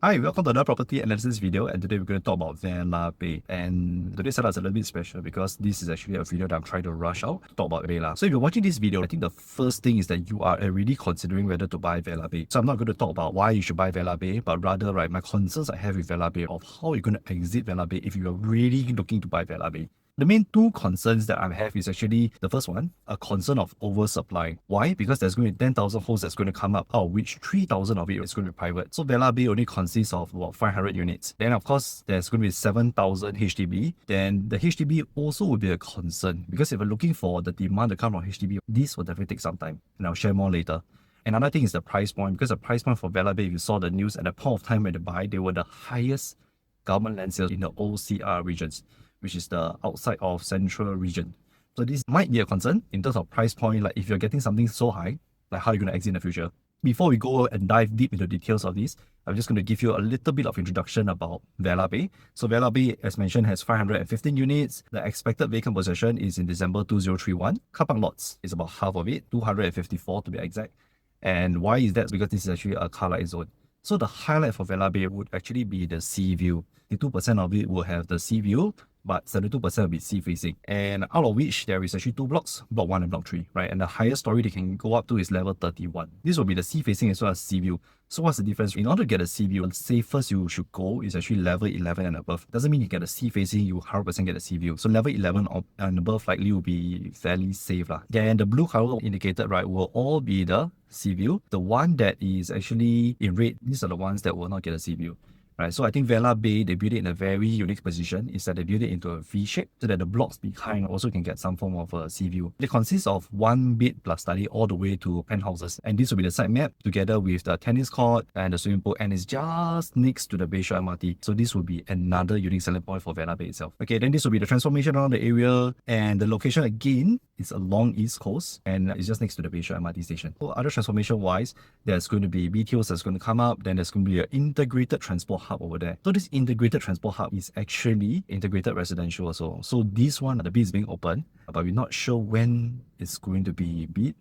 Hi, welcome to another property analysis video, and today we're going to talk about Vela Bay. And today's setup is a little bit special because this is actually a video that I'm trying to rush out to talk about Vela. So if you're watching this video, I think the first thing is that you are already considering whether to buy Vela Bay. So I'm not going to talk about why you should buy Vela Bay, but rather, right, my concerns I have with Vela Bay of how you're going to exit Vela Bay if you are really looking to buy Vela Bay. The main two concerns that I have is actually the first one, a concern of oversupply. Why? Because there's going to be 10,000 homes that's going to come up, out of which 3,000 of it is going to be private. So Vela Bay only consists of about 500 units. Then of course, there's going to be 7,000 HDB. Then the HDB also will be a concern because if you're looking for the demand to come from HDB, this will definitely take some time. And I'll share more later. Another thing is the price point, because the price point for Vela Bay, if you saw the news at the point of time when they buy, they were the highest government land sales in the OCR regions, which is the outside of central region. So this might be a concern in terms of price point. Like if you're getting something so high, like how are you going to exit in the future? Before we go and dive deep into details of this, I'm just going to give you a little bit of introduction about Vela Bay. So Vela Bay, as mentioned, has 515 units. The expected vacant possession is in December 2031. Car park lots is about half of it, 254 to be exact. And why is that? Because this is actually a car-lite zone. So the highlight for Vela Bay would actually be the sea view. 52% of it will have the sea view, but 72% will be sea facing. And out of which there is actually two blocks, block 1 and block 3, right? And the highest story they can go up to is level 31. This will be the sea facing as well as sea view. So what's the difference? In order to get a sea view, the safest you should go is actually level 11 and above. Doesn't mean you get a sea facing, you 100% get a sea view. So level 11 and above likely will be fairly safe. Then the blue color indicated, right, will all be the sea view. The one that is actually in red, these are the ones that will not get a sea view. Right, so I think Vela Bay, they built it in a very unique position, is that they built it into a V shape so that the blocks behind also can get some form of a sea view. It consists of one bed plus study all the way to penthouses, and this will be the site map together with the tennis court and the swimming pool, and it's just next to the Bayshore MRT. So this will be another unique selling point for Vela Bay itself. Okay, then this will be the transformation around the area, and the location again is along East Coast and it's just next to the Bayshore MRT station. So other transformation wise, there's going to be BTOs that's going to come up, then there's going to be an integrated transport hub over there. So this integrated transport hub is actually integrated residential also. So this one, the bid is being open, but we're not sure when it's going to be bid,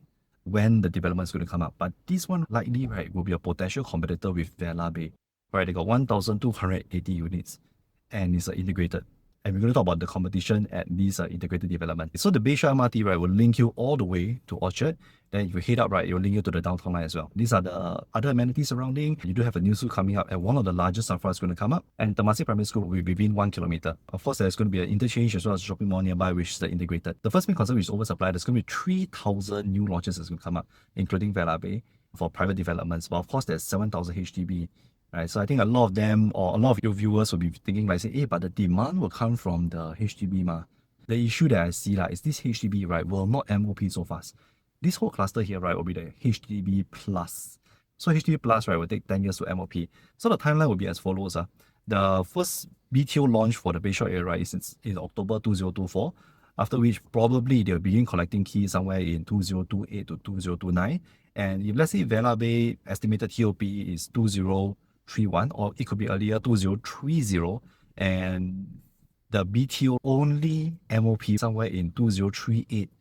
when the development is going to come up. But this one likely, right, will be a potential competitor with Vela Bay. Right, they got 1,280 units and it's integrated. And we're going to talk about the competition at these integrated development. So the Bayshore MRT, right, will link you all the way to Orchard. Then if you head up, right, it will link you to the downtown line as well. These are the other amenities surrounding. You do have a new school coming up, and one of the largest Safra is going to come up. And Temasek Primary School will be within 1 kilometer. Of course, there's going to be an interchange as well as a shopping mall nearby, which is the integrated. The first main concern is oversupply. There's going to be 3,000 new launches that's going to come up, including Vela Bay, for private developments. But of course, there's 7,000 HDB. Right, so I think a lot of them, or a lot of your viewers will be thinking like, say, hey, but the demand will come from the HDB ma. The issue that I see is this HDB, right, will not MOP so fast. This whole cluster here, right, will be the HDB plus. So HDB plus, right, will take 10 years to MOP. So the timeline will be as follows. The first BTO launch for the Bayshore area is in October 2024, after which probably they'll begin collecting keys somewhere in 2028 to 2029. And if let's say Vela Bay estimated TOP is 2031, or it could be earlier, 2030, and the BTO only MOP somewhere in 2038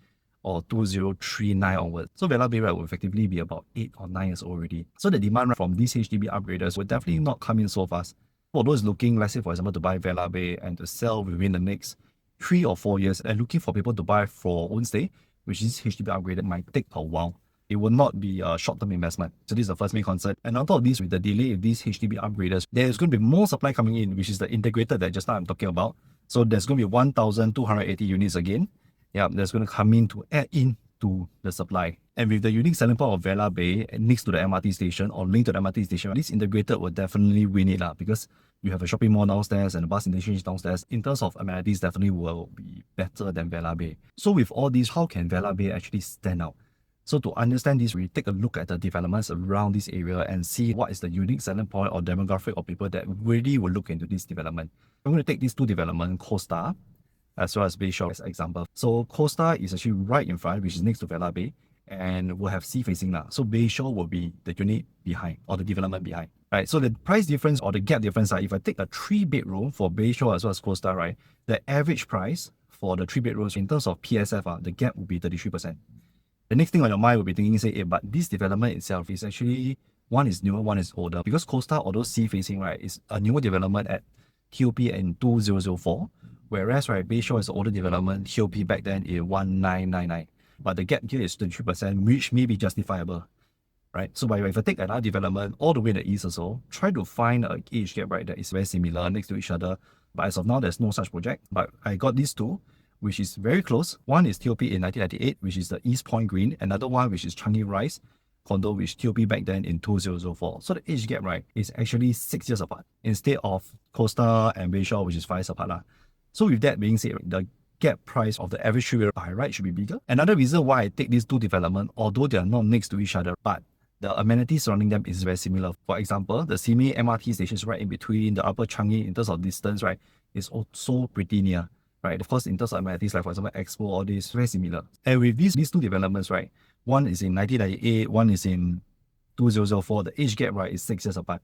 or 2039 onwards. So Vela Bay, right, will effectively be about 8 or 9 years old already. So the demand from these HDB upgraders will definitely not come in so fast. For those looking, let's say for example, to buy Vela Bay and to sell within the next 3 or 4 years, and looking for people to buy for own stay, which is HDB upgraded, might take a while. It will not be a short-term investment. So this is the first main concern. And on top of this, with the delay of these HDB upgraders, there's going to be more supply coming in, which is the integrated that just now I'm talking about. So there's going to be 1,280 units again. Yeah, that's going to come in to add in to the supply. And with the unique selling point of Vela Bay next to the MRT station or linked to the MRT station, this integrated will definitely win it because you have a shopping mall downstairs and a bus interchange downstairs. In terms of amenities, definitely will be better than Vela Bay. So with all these, how can Vela Bay actually stand out? So to understand this, we take a look at the developments around this area and see what is the unique selling point or demographic of people that really will look into this development. I'm going to take these two developments, Costa as well as Bayshore as example. So Costa is actually right in front, which is next to Vela Bay, and will have sea facing now. So Bayshore will be the unit behind or the development behind. Right. So the price difference or the gap difference, if I take a 3-bedroom for Bayshore as well as Costa, right, the average price for the 3 bedrooms in terms of PSF, the gap will be 33%. The next thing on your mind will be thinking, say, hey, but this development itself is actually One is newer, one is older. Because Costa, although sea-facing, right, is a newer development at TOP in 2004, whereas, right, Bayshore is an older development, TOP back then in 1999. But the gap here is 23%, which may be justifiable, right? So if I take another development all the way in the east also, try to find an age gap, right, that is very similar next to each other. But as of now, there's no such project. But I got these two, which is very close. One is TOP in 1998, which is the East Point Green. Another one, which is Changi Rise condo, which TOP back then in 2004. So the age gap, right, is actually 6 years apart instead of Costa and Bayshore, which is 5 years apart. So with that being said, the gap price of the average three-bedroom by right should be bigger. Another reason why I take these two developments, although they are not next to each other, but the amenities surrounding them is very similar. For example, the Simi MRT station is right in between the Upper Changi in terms of distance, right, is also pretty near. Right, of course, in terms of amenities, like for example, Expo, all this, very similar. And with these two developments, right, one is in 1998, one is in 2004, the age gap, right, is 6 years apart.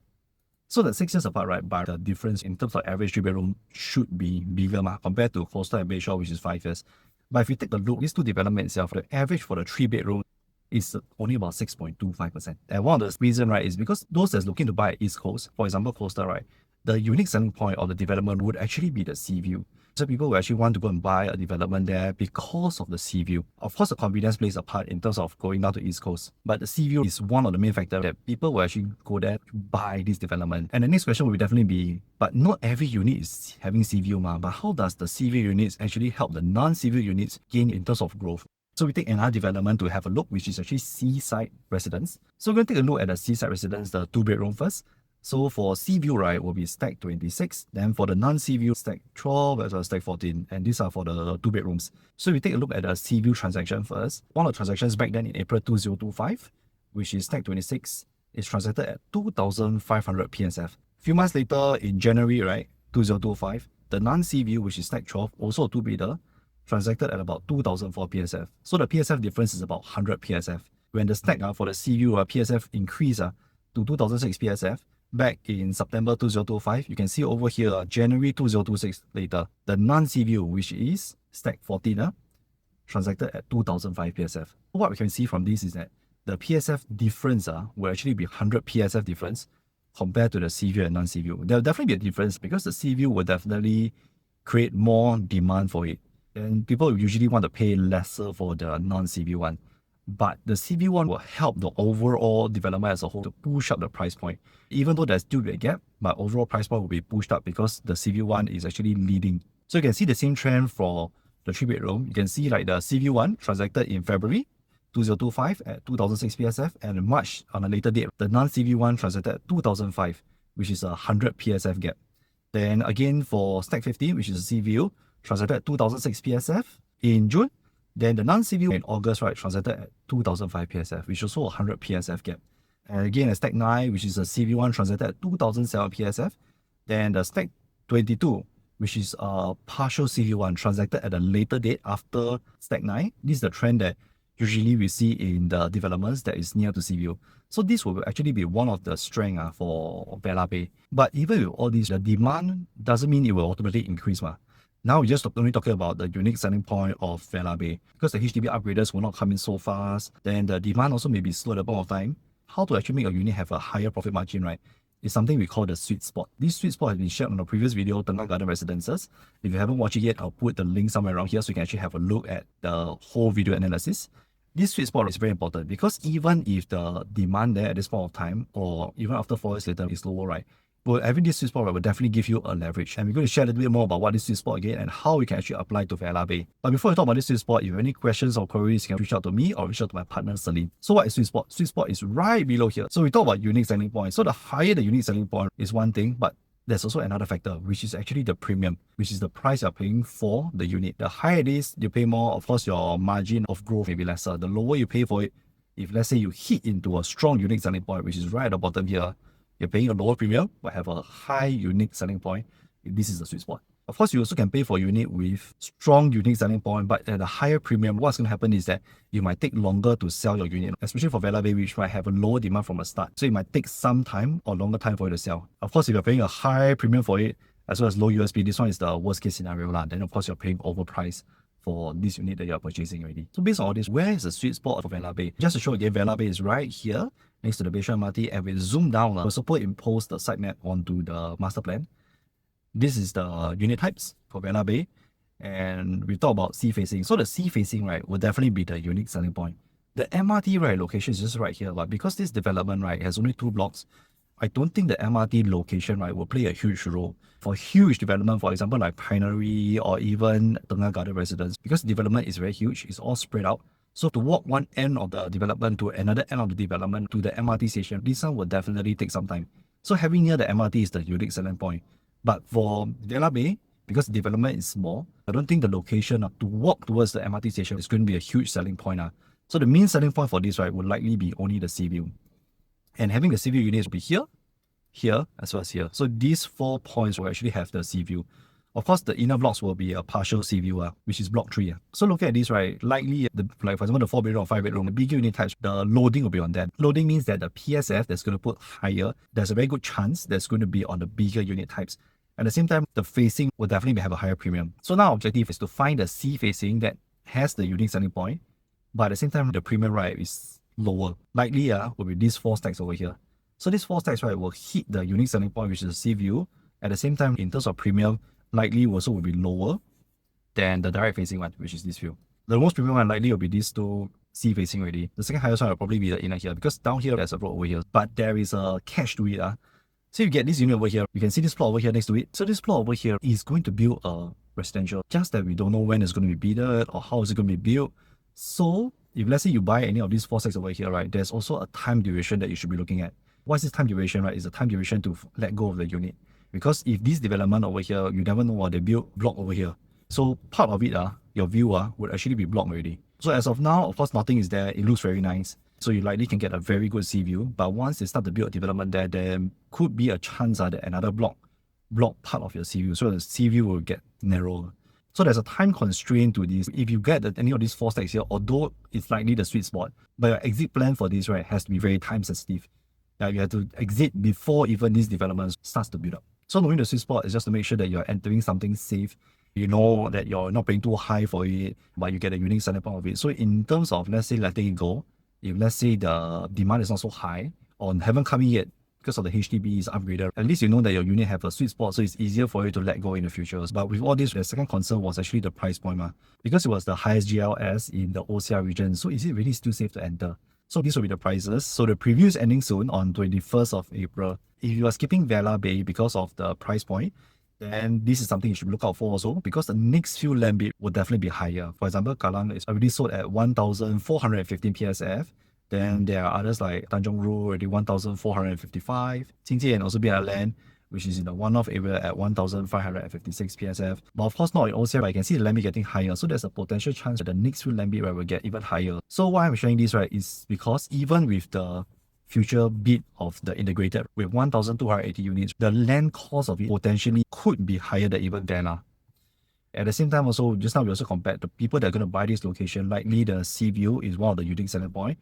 So the 6 years apart, right, but the difference in terms of average three-bedroom should be bigger compared to Costa and Bayshore, which is 5 years. But if you take a look, these two developments itself, the average for the three-bedroom is only about 6.25%. And one of the reasons, right, is because those that's looking to buy at East Coast, for example, Costa, right, the unique selling point of the development would actually be the sea view. So people will actually want to go and buy a development there because of the sea view. Of course, the convenience plays a part in terms of going down to East Coast, but the sea view is one of the main factors that people will actually go there to buy this development. And the next question will definitely be, but not every unit is having sea view, but how does the sea view units actually help the non-sea view units gain in terms of growth? So we take another development to have a look, which is actually Seaside Residence. So we're going to take a look at the Seaside Residence, the 2-bedroom first. So for sea view, right, will be stack 26. Then for the non-sea view, stack 12 as well as stack 14. And these are for the 2 bedrooms. So we take a look at the sea view transaction first. One of the transactions back then in April 2025, which is stack 26, is transacted at 2,500 PSF. Few months later in January, right, 2025, the non-sea view, which is stack 12, also a 2-bedder, transacted at about 2,004 PSF. So the PSF difference is about 100 PSF. When the stack for the sea view PSF increase to 2,006 PSF, back in September 2025, you can see over here, January 2026 later, the non-sea view, which is stack 14, transacted at 2005 PSF. What we can see from this is that the PSF difference will actually be 100 PSF difference compared to the sea view and non-sea view. There will definitely be a difference because the sea view will definitely create more demand for it. And people usually want to pay lesser for the non-sea view one. But the CV one will help the overall development as a whole to push up the price point. Even though there's still a gap, but overall price point will be pushed up because the CV one is actually leading. So you can see the same trend for the 3-bedroom. You can see like the CV one transacted in February 2025 at 2006 PSF, and in March on a later date, the non-CV one transacted at 2005, which is a 100 PSF gap. Then again for stack 50, which is a CV, transacted at 2006 PSF in June. Then the non-CV in August, right, transacted at 2005 PSF, which is also a 100 PSF gap. And again, a stack 9, which is a CV one, transacted at 2007 PSF. Then the stack 22, which is a partial CV one, transacted at a later date after stack 9. This is the trend that usually we see in the developments that is near to CV. So this will actually be one of the strengths for Vela Bay. But even with all this, the demand doesn't mean it will automatically increase. Now we're just only talking about the unique selling point of Vela Bay. Because the HDB upgraders will not come in so fast, then the demand also may be slow at a point of time. How to actually make a unit have a higher profit margin, right, is something we call the sweet spot. This sweet spot has been shared on the previous video, Tengah Garden Residences. If you haven't watched it yet, I'll put the link somewhere around here so you can actually have a look at the whole video analysis. This sweet spot is very important because even if the demand there at this point of time, or even after 4 years later, is lower, right, well, having this sweet spot will definitely give you a leverage. And we're going to share a little bit more about what this sweet spot again and how we can actually apply to Vela Bay. But before we talk about this sweet spot, if you have any questions or queries, you can reach out to me or reach out to my partner, Celine. So what is sweet spot? Sweet spot is right below here. So we talk about unique selling point. So the higher the unique selling point is one thing, but there's also another factor, which is actually the premium, which is the price you're paying for the unit. The higher it is, you pay more. Of course, your margin of growth may be lesser. The lower you pay for it, if let's say you hit into a strong unique selling point, which is right at the bottom here, you're paying a lower premium, but have a high unique selling point. This is the sweet spot. Of course, you also can pay for a unit with strong unique selling point, but at a higher premium, what's going to happen is that you might take longer to sell your unit, especially for Vela Bay, which might have a lower demand from the start. So it might take some time or longer time for you to sell. Of course, if you're paying a high premium for it, as well as low USP, this one is the worst case scenario. Then of course, you're paying overpriced for this unit that you're purchasing already. So based on all this, where is the sweet spot for Vela Bay? Just to show again, Vela Bay is right here. next to the Bayshore MRT, and we zoom down, we'll superimpose the site map onto the master plan. This is the unit types for Vela Bay, and we talk about sea facing. So the sea facing, right, will definitely be the unique selling point. The MRT, right, location is just right here, but because this development, right, has only 2 blocks, I don't think the MRT location, right, will play a huge role. For huge development, for example, like Pinery or even Tengah Garden Residence, because development is very huge, it's all spread out. So to walk one end of the development to another end of the development to the MRT station, this one will definitely take some time. So having near the MRT is the unique selling point. But for Vela Bay, because development is small, I don't think the location to walk towards the MRT station is going to be a huge selling point. So the main selling point for this, right, would likely be only the sea view. And having the sea view units will be here, here, as well as here. So these 4 points will actually have the sea view. Of course, the inner blocks will be a partial sea view, which is block 3. So looking at this, right, likely, like for example, the 4-bedroom or 5-bedroom, the bigger unit types, the loading will be on that. Loading means that the PSF that's going to put higher, there's a very good chance that's going to be on the bigger unit types. At the same time, the facing will definitely have a higher premium. So now our objective is to find the sea facing that has the unique selling point, but at the same time, the premium, right, is lower. Likely will be these 4 stacks over here. So these 4 stacks, right, will hit the unique selling point, which is the sea view. At the same time, in terms of premium, likely also will be lower than the direct facing one, which is this view. The most premium one likely will be these 2 sea facing already. The second highest one will probably be the inner here, because down here there's a road over here, but there is a catch to it. So you get this unit over here, you can see this plot over here next to it. So this plot over here is going to build a residential, just that we don't know when it's going to be bidded or how is it going to be built. So if let's say you buy any of these 4 stacks over here, right, there's also a time duration that you should be looking at. What is this time duration, right? It's the time duration to let go of the unit. Because if this development over here, you never know what they build block over here. So part of it, your view would actually be blocked already. So as of now, of course, nothing is there. It looks very nice. So you likely can get a very good sea view. But once they start to build a development there could be a chance that another block part of your sea view. So the sea view will get narrower. So there's a time constraint to this. If you get any of these 4 stacks here, although it's likely the sweet spot, but your exit plan for this, right, has to be very time sensitive. You have to exit before even this development starts to build up. So knowing the sweet spot is just to make sure that you're entering something safe. You know that you're not paying too high for it, but you get a unique selling point of it. So in terms of, let's say, letting it go, if let's say the demand is not so high or haven't come in yet because of the HDB is upgraded, at least you know that your unit have a sweet spot, so it's easier for you to let go in the future. But with all this, the second concern was actually the price point. Because it was the highest GLS in the OCR region, so is it really still safe to enter? So these will be the prices. So the preview is ending soon on 21st of April. If you are skipping Vela Bay because of the price point, then this is something you should look out for also, because the next few land bid will definitely be higher. For example, Kallang is already sold at 1,415 PSF. Then there are others like Tanjong Ru already 1,455. Qingjian also be at land, which is in the one-off area at 1,556 PSF. But of course not in OCR, but you can see the land bid getting higher. So there's a potential chance that the next few land bid will get even higher. So why I'm showing this, right, is because even with the future bid of the integrated with 1,280 units, the land cost of it potentially could be higher than even Vela. At the same time also, just now we also compared the people that are going to buy this location, likely the sea view is one of the unique selling point.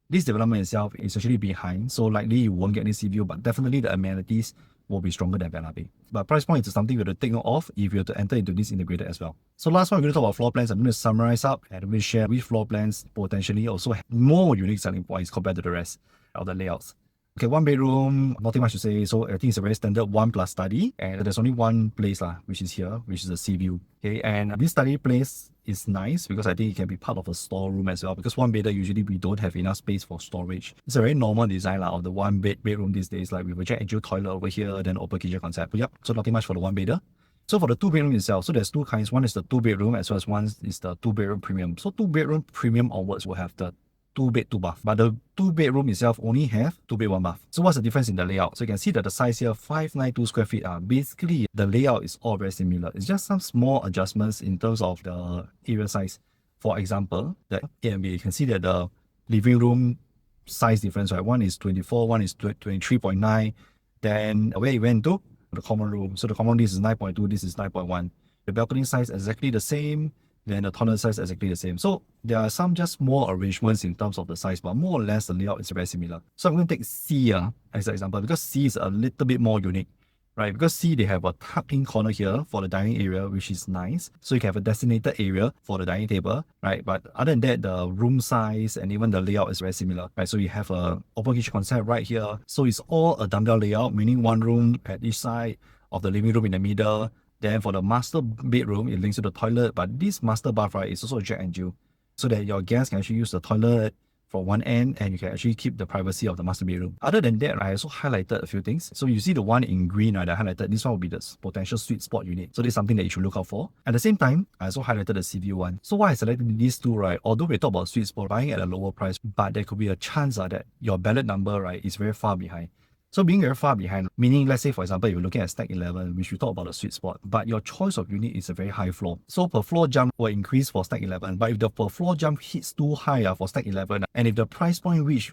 This development itself is actually behind, so likely you won't get any sea view, but definitely the amenities will be stronger than Vela Bay. But price point is something you have to take note of if you have to enter into this integrated as well. So last one, we're going to talk about floor plans. I'm going to summarize up and we share which floor plans potentially also have more unique selling points compared to the rest of the layouts. Okay, 1 bedroom, nothing much to say. So I think it's a very standard 1+ study, and there's only one place which is here, which is the sea view. Okay, and this study place is nice because I think it can be part of a storeroom as well, because 1-bedder usually we don't have enough space for storage. It's a very normal design of the 1-bedroom these days, like with a jet engine toilet over here, then open kitchen concept. But yep, so nothing much for the 1-bedder. So for the 2-bedroom itself, so there's 2 kinds. One is the 2-bedroom as well as one is the 2-bedroom premium. So 2-bedroom premium onwards will have the 2-bed, 2-bath. But the 2-bedroom itself only have 2-bed, 1-bath. So what's the difference in the layout? So you can see that the size here, 592 square feet. Basically, the layout is all very similar. It's just some small adjustments in terms of the area size. For example, the A and B, you can see that the living room size difference, right? One is 24, one is 23.9. Then where it went to? The common room. So the common room, this is 9.2, this is 9.1. The balcony size exactly the same. Then the toilet size exactly the same. So there are some just small arrangements in terms of the size, but more or less the layout is very similar. So I'm going to take C as an example because C is a little bit more unique. right? Because C, they have a tuck-in corner here for the dining area, which is nice. So you can have a designated area for the dining table, right? But other than that, the room size and even the layout is very similar, right? So you have a open kitchen concept right here. So it's all a dumbbell layout, meaning one room at each side of the living room in the middle. Then for the master bedroom, it links to the toilet. But this master bath, right, is also a Jack and Jill, so that your guests can actually use the toilet for one end and you can actually keep the privacy of the master bedroom. Other than that, I also highlighted a few things. So you see the one in green, right, I highlighted, this one will be the potential sweet spot unit. So this is something that you should look out for. At the same time, I also highlighted the Sea-View one. So why I selected these two, right, although we talk about sweet spot, buying at a lower price, but there could be a chance that your ballot number, right, is very far behind. So being very far behind, meaning let's say for example, if you're looking at stack 11, which we talk about the sweet spot, but your choice of unit is a very high floor. So per floor jump will increase for stack 11, but if the per floor jump hits too high for stack 11, and if the price point reach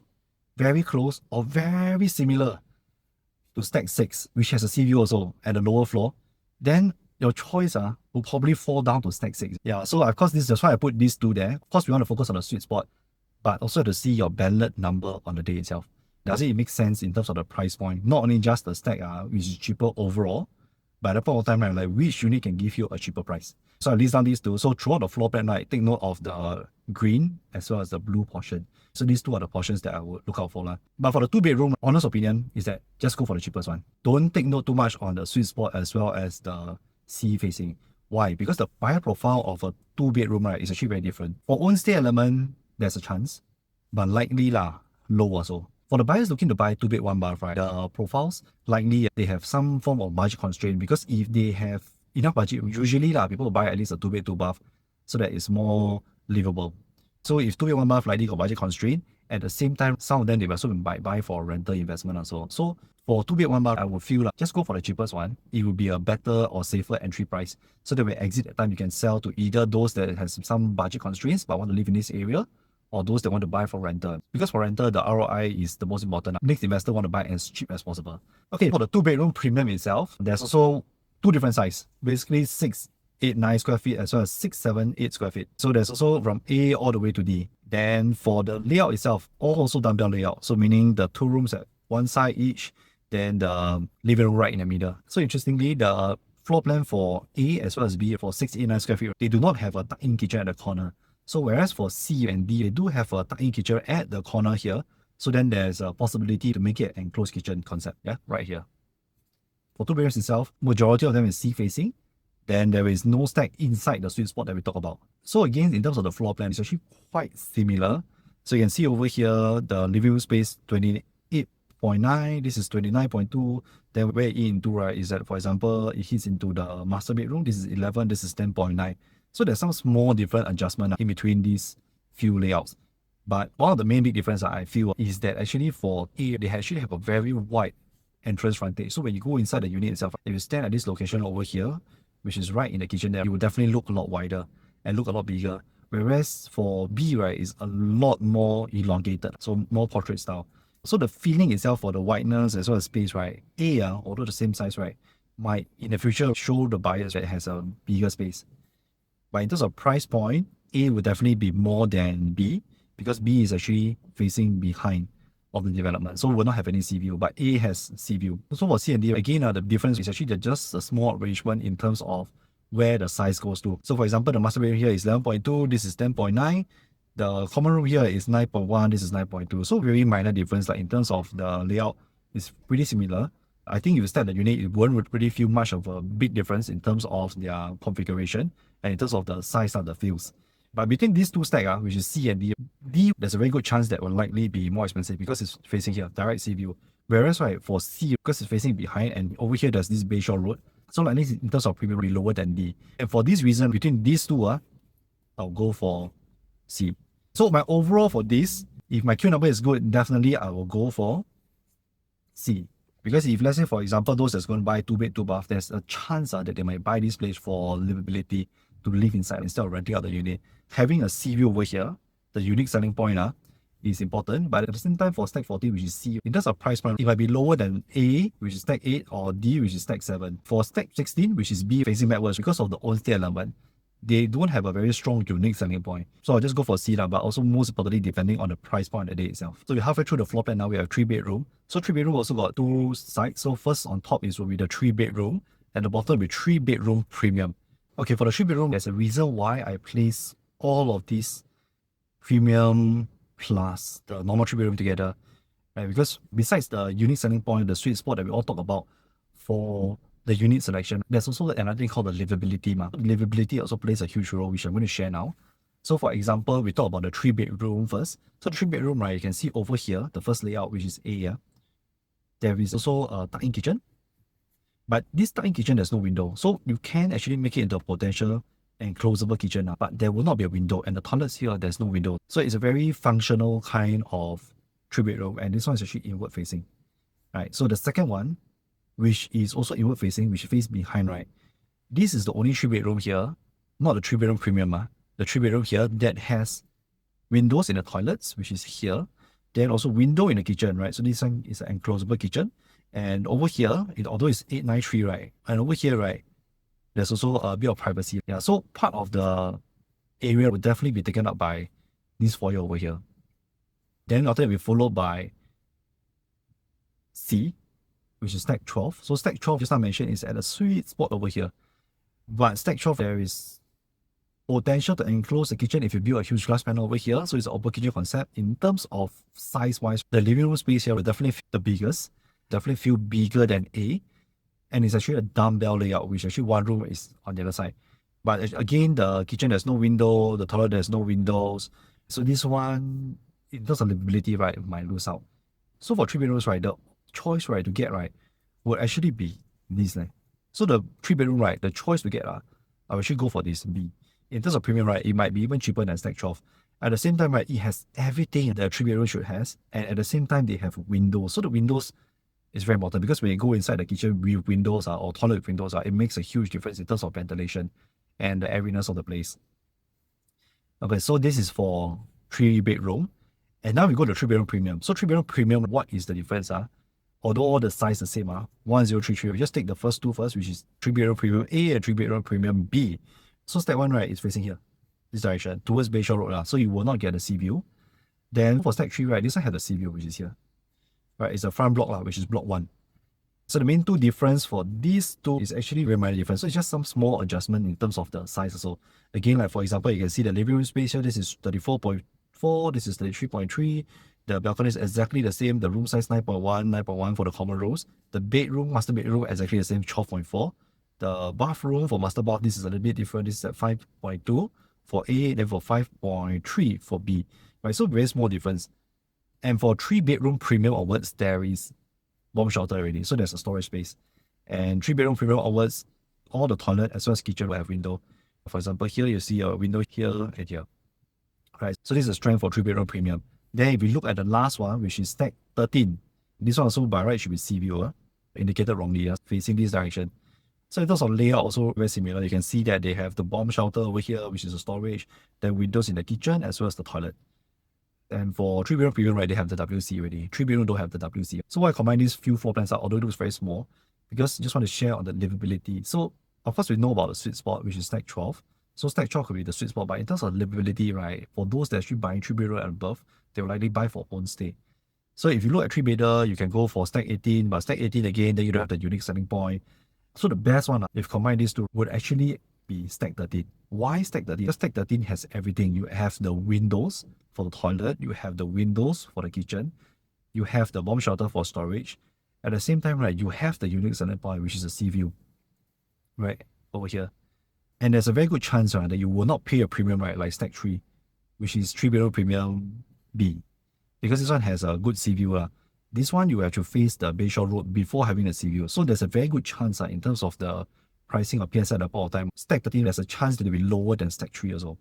very close or very similar to stack 6, which has a Sea-View also at the lower floor, then your choice will probably fall down to stack 6. Yeah, so of course that's why I put these two there. Of course we want to focus on the sweet spot, but also to see your ballot number on the day itself. Does it make sense in terms of the price point? Not only just the stack, which is cheaper overall, but at the point of time, right, like which unit can give you a cheaper price. So I list down these two. So throughout the floor plan, right, take note of the green as well as the blue portion. So these two are the portions that I would look out for. But for the 2-bedroom, honest opinion is that just go for the cheapest one. Don't take note too much on the sweet spot as well as the sea facing. Why? Because the buyer profile of a 2-bedroom, right, is actually very different. For own stay element, there's a chance, but likely low also. For the buyers looking to buy 2-bed 1-bath, right, the profiles, likely they have some form of budget constraint, because if they have enough budget, usually people will buy at least a 2-bed 2-bath so that it's more livable. So if 2-bed 1-bath likely got budget constraint, at the same time, some of them they also might buy for rental investment also. So for 2-bed 1-bath, I would feel just go for the cheapest one. It will be a better or safer entry price. So that when exit at time, you can sell to either those that has some budget constraints but want to live in this area, or those that want to buy for rental. Because for rental, the ROI is the most important. Next investor want to buy as cheap as possible. Okay, for the 2-bedroom premium itself, there's also two different sizes. Basically 6, 8, 9 square feet as well as 6, 7, 8 square feet. So there's also from A all the way to D. Then for the layout itself, also dumbbell layout. So meaning the 2 rooms at one side each, then the living room right in the middle. So interestingly, the floor plan for A as well as B for 6, 8, 9 square feet, they do not have a tuck-in kitchen at the corner. So whereas for C and D, they do have a tuck-in kitchen at the corner here. So then there's a possibility to make it an enclosed kitchen concept, right here. For 2 bedrooms itself, majority of them is sea facing. Then there is no stack inside the sweet spot that we talk about. So again, in terms of the floor plan, it's actually quite similar. So you can see over here, the living room space 28.9, this is 29.2. Then where it into, right, is that, for example, it hits into the master bedroom. This is 11, this is 10.9. So there's some small different adjustment in between these few layouts. But one of the main big difference I feel is that actually for A, they actually have a very wide entrance frontage. So when you go inside the unit itself, if you stand at this location over here, which is right in the kitchen there, you will definitely look a lot wider and look a lot bigger. Whereas for B, right, is a lot more elongated, so more portrait style. So the feeling itself for the wideness as well as space, right, A, although the same size, right, might in the future show the buyers that it has a bigger space. But in terms of price point, A would definitely be more than B, because B is actually facing behind of the development. So we'll not have any Sea-View, but A has Sea-View. So for C and D, again, the difference is actually just a small arrangement in terms of where the size goes to. So for example, the master bedroom here is 11.2, this is 10.9. The common room here is 9.1, this is 9.2. So very minor difference, like in terms of the layout, is pretty similar. I think if you start the unit, it won't really feel much of a big difference in terms of their configuration and in terms of the size of the fields. But between these two stacks, which is C and D, D, there's a very good chance that will likely be more expensive because it's facing here, direct sea view. Whereas, right, for C, because it's facing behind and over here there's this Bayshore road, so likely in terms of premium will be lower than D. And for this reason, between these two, I'll go for C. So my overall for this, if my Q number is good, definitely I will go for C. Because if let's say, for example, those that's going to buy 2-bed 2-bath, there's a chance that they might buy this place for livability, to live inside instead of renting out the unit. Having a sea view over here, the unique selling point is important, but at the same time for stack 14, which is C, in terms of price point, it might be lower than A, which is stack 8, or D, which is stack 7. For stack 16, which is B facing backwards, because of the own stay element, they don't have a very strong unique selling point. So I'll just go for C lah, but also most importantly depending on the price point of the day itself. So we're halfway through the floor plan now. We have 3-bedroom. So 3-bedroom also got two sides. So first on top will be the 3-bedroom, and the bottom will be 3-bedroom premium. Okay, for the 3-bedroom, there's a reason why I place all of these premium plus the normal 3-bedroom together, right? Because besides the unique selling point, the sweet spot that we all talk about for the unit selection, there's also another thing called the livability. Livability also plays a huge role, which I'm going to share now. So for example, we talk about the 3-bedroom first. So the 3-bedroom, right, you can see over here, the first layout, which is A here, there is also a tuck-in kitchen. But this tuck-in kitchen, there's no window. So you can actually make it into a potential enclosable kitchen, but there will not be a window. And the toilets here, there's no window. So it's a very functional kind of 3-bedroom. And this one is actually inward facing. Right. So the second one, which is also inward facing, which faces behind, right? This is the only 3-bedroom here, not the 3-bedroom premium, the 3-bedroom here that has windows in the toilets, which is here. Then also window in the kitchen, right? So this one is an enclosable kitchen. And over here, although it's 893, right? And over here, right, there's also a bit of privacy. Yeah, so part of the area would definitely be taken up by this foyer over here. Then after that, we followed by C, which is stack 12. So stack 12, just now mentioned, is at a sweet spot over here. But stack 12, there is potential to enclose the kitchen if you build a huge glass panel over here. So it's an open kitchen concept. In terms of size-wise, the living room space here will definitely feel the biggest, definitely feel bigger than A. And it's actually a dumbbell layout, which actually one room is on the other side. But again, the kitchen, there's no window, the toilet, there's no windows. So this one, in terms of livability, right, it might lose out. So for 3-bedrooms, right, the choice, right, to get, right, would actually be this. So the 3-bedroom, right, the choice to get, I will actually go for this B. In terms of premium, right, it might be even cheaper than stack 12. At the same time, right, it has everything that a 3-bedroom should have. And at the same time, they have windows. So the windows is very important because when you go inside the kitchen with windows or toilet with windows, it makes a huge difference in terms of ventilation and the airiness of the place. Okay, so this is for 3-bedroom. And now we go to 3-bedroom premium. So 3-bedroom premium, what is the difference? Although all the size the same, 1033, we just take the first two first, which is 3-bedroom premium A and 3-bedroom premium B. So step 1, right, is facing here, this direction, towards Bayshore Road. So you will not get a sea view. Then for step 3, right, this one has the sea view, which is here. Right, it's a front block, which is block 1. So the main two difference for these two is actually very minor difference. So it's just some small adjustment in terms of the size. So again, like for example, you can see the living room space here, this is 34.4, this is 33.3. The balcony is exactly the same. The room size 9.1, 9.1 for the common rows. The bedroom, master bedroom, exactly the same, 12.4. The bathroom for master bath, this is a little bit different. This is at 5.2 for A, then for 5.3 for B. Right, so very small difference. And for 3-bedroom premium onwards, there is bomb shelter already. So there's a storage space. And 3-bedroom premium onwards, all the toilet as well as kitchen will have window. For example, here you see a window here and here. Right, so this is a strength for 3-bedroom premium. Then if we look at the last one, which is stack 13, this one also by right should be sea view, indicated wrongly, facing this direction. So in terms of layout, also very similar. You can see that they have the bomb shelter over here, which is a storage, then windows in the kitchen as well as the toilet. And for 3-bedroom premium, right, they have the WC already. 3-bedroom don't have the WC. So why I combine these few floor plans out, although it looks very small, because I just want to share on the livability. So of course we know about the sweet spot, which is stack 12. So stack 12 could be the sweet spot, but in terms of livability, right, for those that actually buying 3-bedroom and above, they will likely buy for own stay. So if you look at 3-bedder, you can go for stack 18, but stack 18 again, then you don't have the unique selling point. So the best one, if combine these two, would actually be stack 13. Why stack 13? Because stack 13 has everything. You have the windows for the toilet, you have the windows for the kitchen, you have the bomb shelter for storage. At the same time, right, you have the unique selling point, which is a sea view, right, over here. And there's a very good chance, right, that you will not pay a premium, right, like stack 3, which is 3-bedroom premium B. Because this one has a good sea view. This one, you have to face the Bayshore Road before having the sea view. So there's a very good chance in terms of the pricing of PSI at the point of time. Stack 13, there's a chance that it will be lower than stack 3 as well.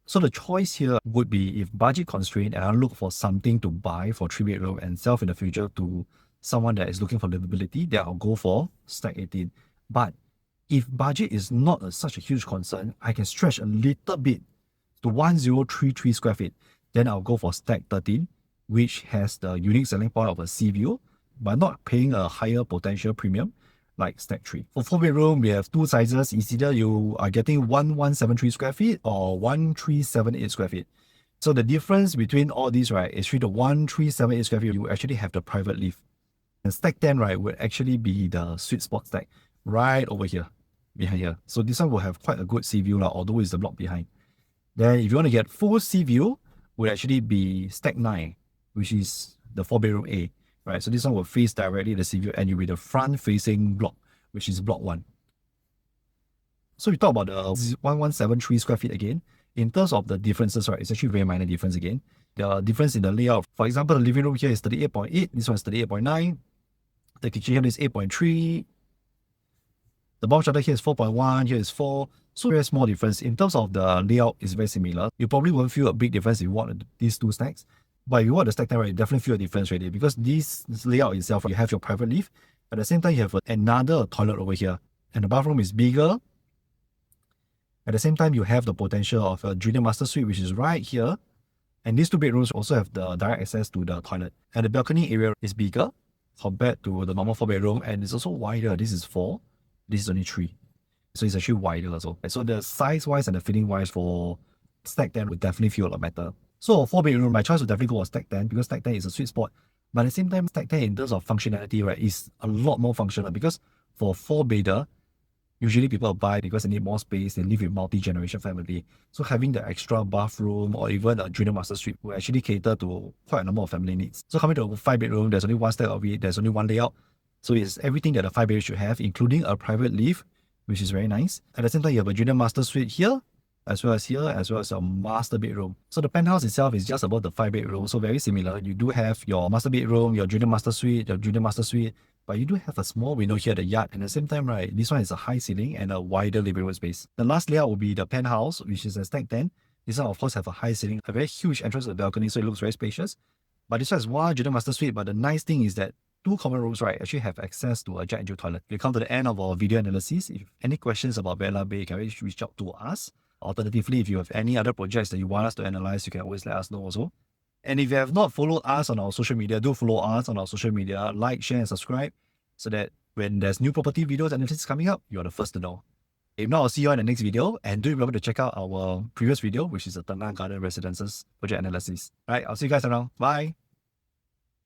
So the choice here would be, if budget constrained and I look for something to buy for 3-bedroom and sell in the future to someone that is looking for livability, then I'll go for stack 18. But if budget is not such a huge concern, I can stretch a little bit to 1033 square feet. Then I'll go for stack 13, which has the unique selling point of a sea view, but not paying a higher potential premium. like stack 3. For 4-bedroom, we have two sizes. It's either you are getting 1173 square feet or 1378 square feet. So the difference between all these, right, is with the 1378 square feet, you actually have the private lift. And stack 10, right, would actually be the sweet spot stack right over here, behind here. So this one will have quite a good sea view, although it's the block behind. Then if you want to get full sea view, would actually be stack 9, which is the 4-bedroom A, right? So this one will face directly the sea view and you'll be the front-facing block, which is block 1. So we talk about the 1173 square feet again. In terms of the differences, right, it's actually very minor difference again. The difference in the layout, for example, the living room here is 38.8, this one is 38.9. The kitchen here is 8.3. The box shutter here is 4.1, here is 4. So very small difference. In terms of the layout, it's very similar. You probably won't feel a big difference if you want these two stacks. But if you want the stack 10, right, you definitely feel a difference already, because this layout itself, you have your private lift. At the same time, you have another toilet over here. And the bathroom is bigger. At the same time, you have the potential of a junior master suite, which is right here. And these two bedrooms also have the direct access to the toilet. And the balcony area is bigger compared to the normal 4-bedroom. And it's also wider. This is 4. This is only 3. So it's actually wider also. So the size-wise and the fitting-wise for stack 10 would definitely feel a lot better. So 4-bedroom, my choice would definitely go for stack 10 because stack 10 is a sweet spot. But at the same time, stack 10 in terms of functionality, right, is a lot more functional because for 4-bedder, usually people buy because they need more space, they live with multi-generation family. So having the extra bathroom or even a junior master suite will actually cater to quite a number of family needs. So coming to a 5-bedroom, there's only one stack of it, there's only one layout. So it's everything that a 5-bedroom should have, including a private lift, which is very nice. At the same time, you have a junior master suite here, as well as here, as well as a master bedroom. So the penthouse itself is just above the 5-bedroom, so very similar. You do have your master bedroom, your junior master suite, but you do have a small window here at the yard. And at the same time, right, this one is a high ceiling and a wider living room space. The last layout will be the penthouse, which is a stack 10. This one, of course, have a high ceiling, a very huge entrance to the balcony, so it looks very spacious. But this one is one junior master suite, but the nice thing is that 2 common rooms, right, actually have access to a Jack and Jill toilet. We come to the end of our video analysis. If any questions about Vela Bay, you can always reach out to us. Alternatively, if you have any other projects that you want us to analyze, you can always let us know also. And if you have not followed us on our social media, do follow us on our social media, like, share, and subscribe, so that when there's new property videos and analysis coming up, you are the first to know. If not, I'll see you in the next video. And do remember to check out our previous video, which is the Tengah Garden Residences project analysis. Alright, I'll see you guys around. Bye.